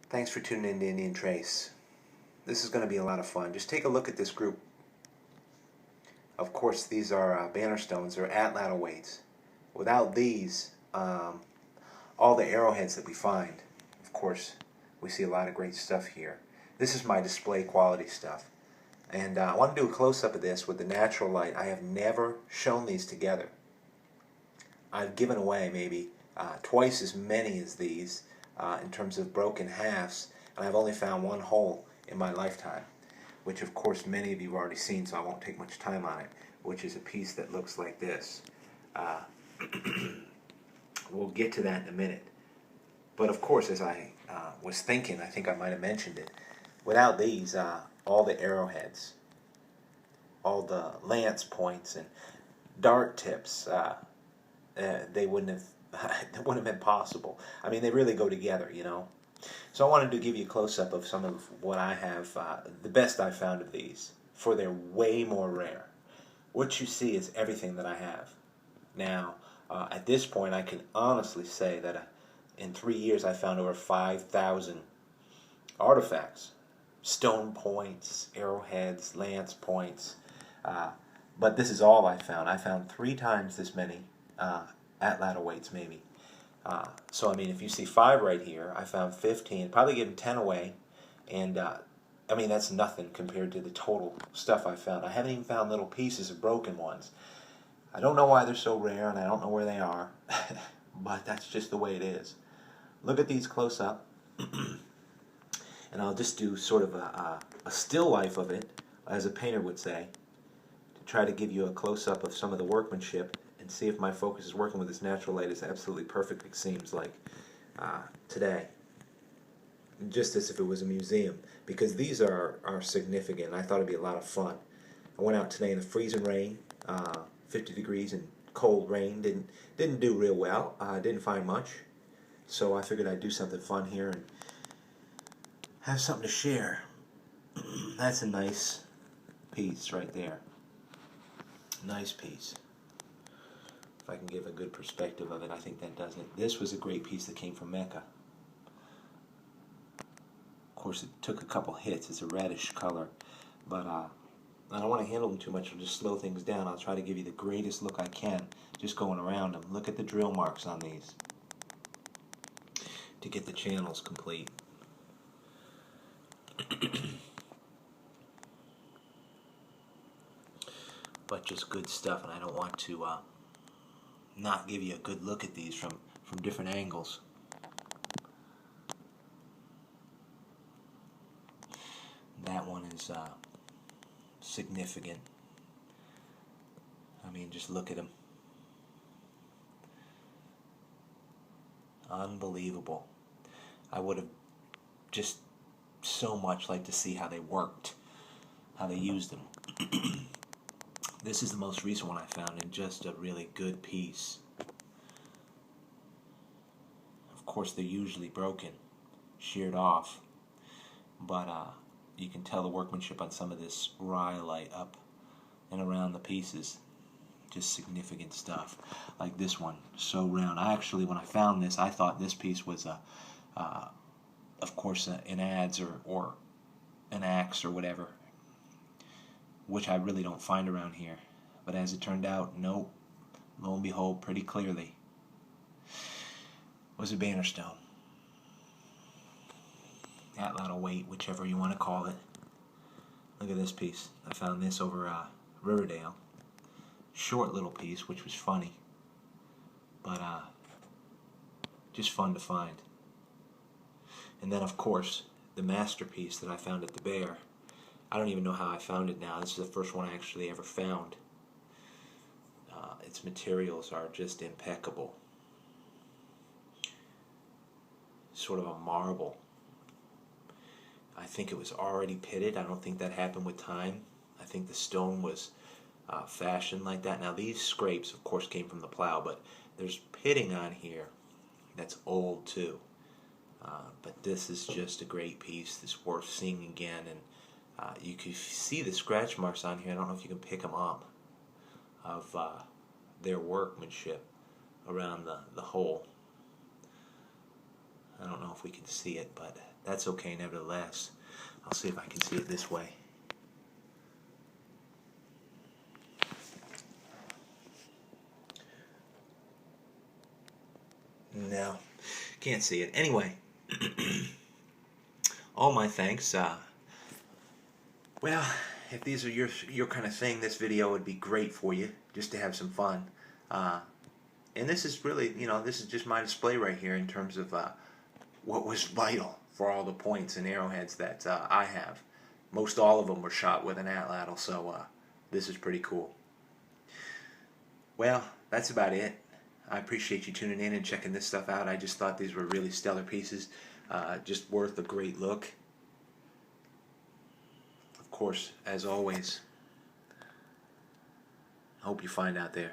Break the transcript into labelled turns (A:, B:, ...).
A: Thanks for tuning in to Indian Trace. This is going to be a lot of fun. Just take a look at this group. Of course, these are banner stones. They're atlatl weights. Without these, all the arrowheads that we find, of course, we see a lot of great stuff here. This is my display quality stuff. And I want to do a close-up of this with the natural light. I have never shown these together. I've given away maybe twice as many as these in terms of broken halves, and I've only found one hole in my lifetime, which of course many of you have already seen, so I won't take much time on it, which is a piece that looks like this. We'll get to that in a minute. But of course, as I was thinking, I think I might have mentioned it, without these, all the arrowheads, all the lance points and dart tips, they wouldn't have it wouldn't have been possible. I mean, they really go together, you know. So I wanted to give you a close-up of some of what I have, the best I've found of these, for they're way more rare. What you see is everything that I have. Now, at this point, I can honestly say that in 3 years I found over 5,000 artifacts. Stone points, arrowheads, lance points. But this is all I found. I found 3 times this many atlatl weights, maybe. So I mean, if you see 5 right here, I found 15. Probably giving 10 away, and I mean, that's nothing compared to the total stuff I found. I haven't even found little pieces of broken ones. I don't know why they're so rare, and I don't know where they are, but that's just the way it is. Look at these close up, and I'll just do sort of a still life of it, as a painter would say, to try to give you a close up of some of the workmanship and see if my focus is working with this natural light. Is absolutely perfect, it seems like, today. Just as if it was a museum, because these are significant. I thought it'd be a lot of fun. I went out today in the freezing rain, 50 degrees and cold rain. Didn't do real well. Didn't find much, so I figured I'd do something fun here and have something to share. That's a nice piece right there. Nice piece. If I can give a good perspective of it, I think that does it. This was a great piece that came from Mecca. Of course, it took a couple hits. It's a reddish color, but I don't want to handle them too much. I'll just slow things down. I'll try to give you the greatest look I can, just going around them. Look at the drill marks on these to get the channels complete. But just good stuff, and I don't want to not give you a good look at these from different angles. That one is significant. I mean, just look at them. Unbelievable. I would have just so much liked to see how they worked, how they used them. This is the most recent one I found, and just a really good piece. Of course, they're usually broken, sheared off, but you can tell the workmanship on some of this rhyolite up and around the pieces. Just significant stuff. Like this one, so round. I actually, when I found this, I thought this piece was of course, an adze or an axe or whatever, which I really don't find around here. But as it turned out, nope. Lo and behold, pretty clearly, was a banner stone. Atlatl weight, whichever you want to call it. Look at this piece. I found this over Riverdale. Short little piece, which was funny, but just fun to find. And then, of course, the masterpiece that I found at the Bear. I don't even know how I found it now. This is the first one I actually ever found. Its materials are just impeccable. Sort of a marble. I think it was already pitted. I don't think that happened with time. I think the stone was fashioned like that. Now these scrapes, of course, came from the plow, but there's pitting on here that's old too. But this is just a great piece. It's worth seeing again, and you can see the scratch marks on here. I don't know if you can pick them up of their workmanship around the hole. I don't know if we can see it, but that's okay nevertheless. I'll see if I can see it this way. No, can't see it. Anyway, all my thanks. Well, if these are your kind of thing, this video would be great for you, just to have some fun. And this is really, this is just my display right here in terms of what was vital for all the points and arrowheads that I have. Most all of them were shot with an atlatl, so this is pretty cool. Well, that's about it. I appreciate you tuning in and checking this stuff out. I just thought these were really stellar pieces, just worth a great look. Of course, as always, I hope you find out there.